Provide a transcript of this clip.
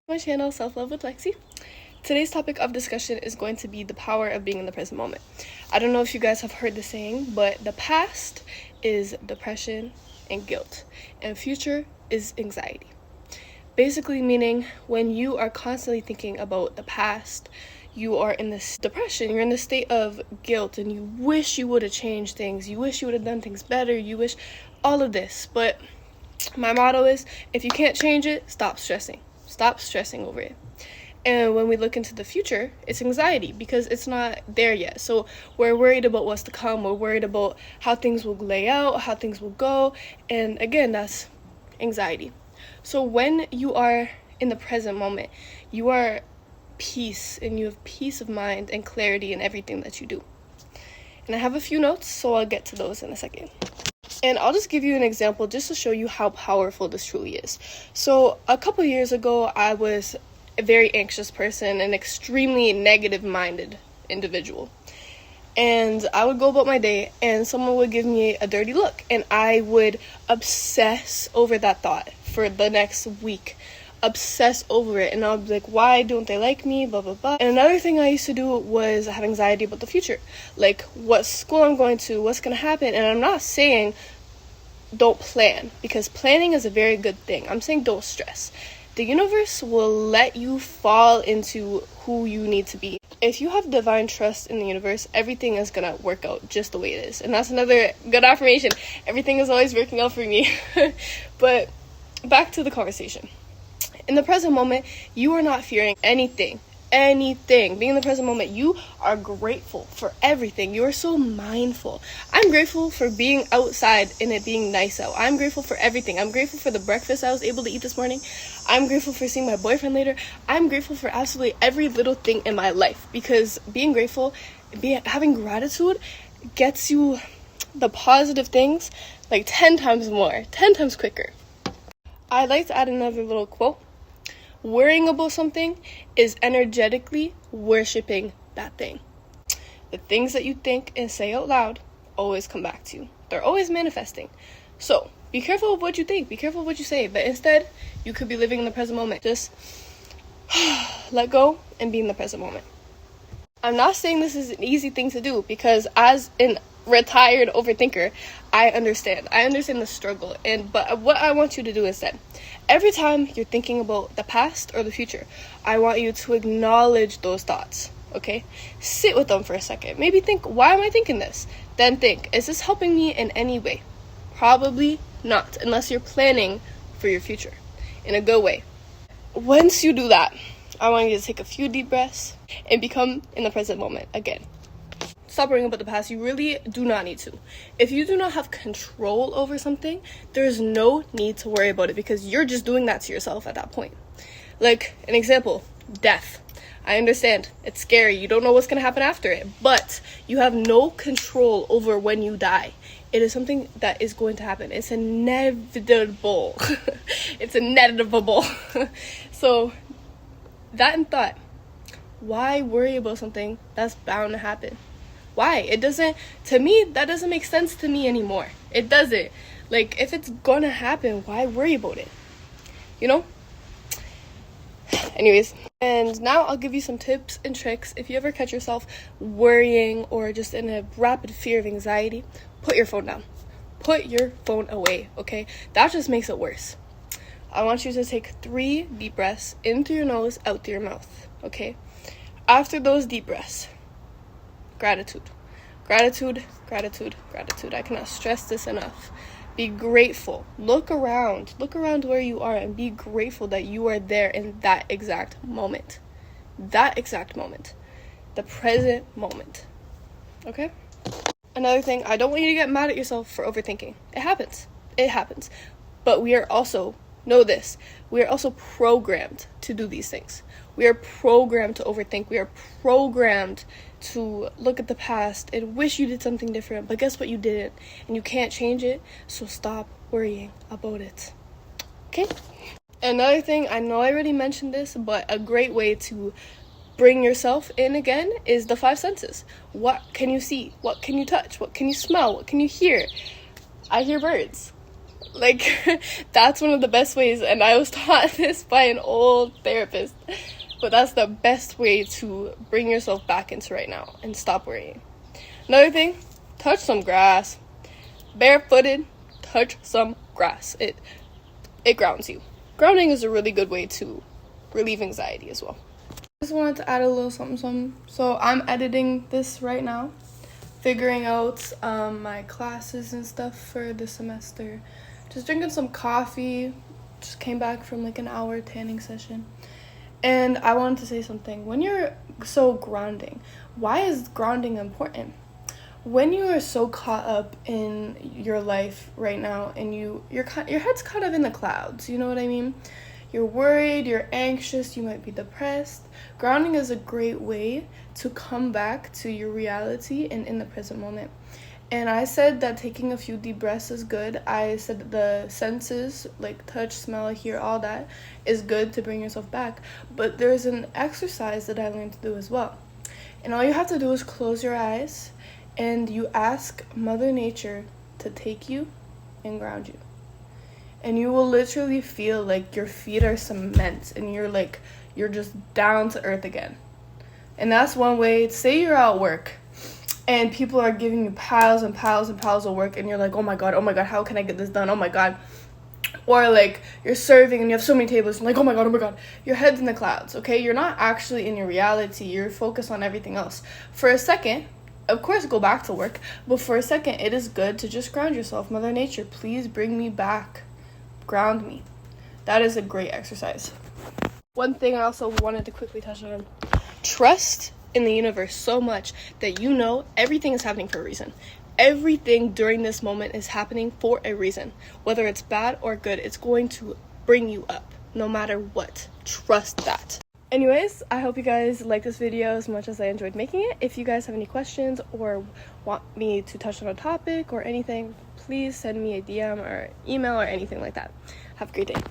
My channel, Self Love with Lexi. Today's topic of discussion is going to be the power of being in the present moment. I don't know if you guys have heard the saying, but the past is depression and guilt, and future is anxiety. Basically meaning when you are constantly thinking about the past, you are in this depression, you're in this state of guilt, and you wish you would have changed things, you wish you would have done things better, you wish all of this. But my motto is, if you can't change it, stop stressing. Stop stressing over it. And when we look into the future, it's anxiety because it's not there yet. So we're worried about what's to come. We're worried about how things will lay out, how things will go. And again, that's anxiety. So when you are in the present moment, you are peace and you have peace of mind and clarity in everything that you do. And I have a few notes, so I'll get to those in a second. And I'll just give you an example just to show you how powerful this truly is. So a couple years ago, I was a very anxious person, an extremely negative-minded individual. And I would go about my day and someone would give me a dirty look. And I would obsess over that thought for the next week. Obsess over it. And I would be like, why don't they like me? Blah, blah, blah. And another thing I used to do was have anxiety about the future. Like what school I'm going to, what's going to happen. And I'm not saying don't plan, because planning is a very good thing. I'm saying don't stress. The universe will let you fall into who you need to be. If you have divine trust in the universe, everything is going to work out just the way it is. And that's another good affirmation. Everything is always working out for me. But back to the conversation. In the present moment, you are not fearing anything. Being in the present moment, you are grateful for everything. You are so mindful. I'm grateful for being outside and it being nice out. I'm grateful for everything. I'm grateful for the breakfast I was able to eat this morning. I'm grateful for seeing my boyfriend later. I'm grateful for absolutely every little thing in my life, because being grateful, having gratitude gets you the positive things like 10 times more, 10 times quicker. I'd like to add another little quote. Worrying about something is energetically worshiping that thing. The things that you think and say out loud always come back to you. They're always manifesting. So be careful of what you think. Be careful of what you say. But instead, you could be living in the present moment. Just let go and be in the present moment. I'm not saying this is an easy thing to do, because as an retired overthinker, I understand the struggle. But what I want you to do instead, every time you're thinking about the past or the future, I want you to acknowledge those thoughts. Okay, sit with them for a second. Maybe think, why am I thinking this? Then think, is this helping me in any way? Probably not, unless you're planning for your future in a good way. Once you do that, I want you to take a few deep breaths and become in the present moment again. Stop worrying about the past. You really do not need to. If you do not have control over something, there's no need to worry about it, because you're just doing that to yourself at that point. Like an example, death. I understand. It's scary. You don't know what's going to happen after it, but you have no control over when you die. It is something that is going to happen. It's inevitable. It's inevitable. So that in thought, why worry about something that's bound to happen? Why? It doesn't, to me, that doesn't make sense to me anymore. It doesn't. Like, if it's gonna happen, why worry about it? You know? Anyways, and now I'll give you some tips and tricks. If you ever catch yourself worrying or just in a rapid fear of anxiety, put your phone down. Put your phone away, okay? That just makes it worse. I want you to take 3 deep breaths in through your nose, out through your mouth, okay? After those deep breaths, gratitude. Gratitude, gratitude, gratitude. I cannot stress this enough. Be grateful. Look around where you are and be grateful that you are there in that exact moment. That exact moment. The present moment. Okay? Another thing, I don't want you to get mad at yourself for overthinking. It happens. But we are also, know this, we are also programmed to do these things. We are programmed to overthink. We are programmed to look at the past and wish you did something different. But guess what? You didn't. And you can't change it. So stop worrying about it. Okay? Another thing, I know I already mentioned this, but a great way to bring yourself in again is the 5 senses. What can you see? What can you touch? What can you smell? What can you hear? I hear birds. Like, that's one of the best ways, and I was taught this by an old therapist, but that's the best way to bring yourself back into right now and stop worrying. Another thing, touch some grass. Barefooted, touch some grass. It grounds you. Grounding is a really good way to relieve anxiety as well. I just wanted to add a little something. So I'm editing this right now, figuring out my classes and stuff for the semester. Just drinking some coffee. Just came back from like an hour tanning session. And I wanted to say something. When you're so grounding, why is grounding important? When you are so caught up in your life right now and your head's caught up in the clouds, you know what I mean? You're worried, you're anxious, you might be depressed. Grounding is a great way to come back to your reality and in the present moment. And I said that taking a few deep breaths is good. I said that the senses, like touch, smell, hear, all that, is good to bring yourself back. But there's an exercise that I learned to do as well. And all you have to do is close your eyes and you ask Mother Nature to take you and ground you. And you will literally feel like your feet are cement and you're just down to earth again. And that's one way. Say you're at work and people are giving you piles and piles and piles of work and you're like, oh my god, how can I get this done? Oh my god. Or like you're serving and you have so many tables and like, oh my god, your head's in the clouds, okay? You're not actually in your reality. You're focused on everything else. For a second, of course, go back to work, but for a second, it is good to just ground yourself. Mother Nature, please bring me back. Ground me. That is a great exercise. One thing I also wanted to quickly touch on. Trust in the universe so much that you know everything is happening for a reason. Everything during this moment is happening for a reason. Whether it's bad or good, it's going to bring you up no matter what. Trust that. Anyways, I hope you guys like this video as much as I enjoyed making it. If you guys have any questions or want me to touch on a topic or anything, please send me a DM or email or anything like that. Have a great day.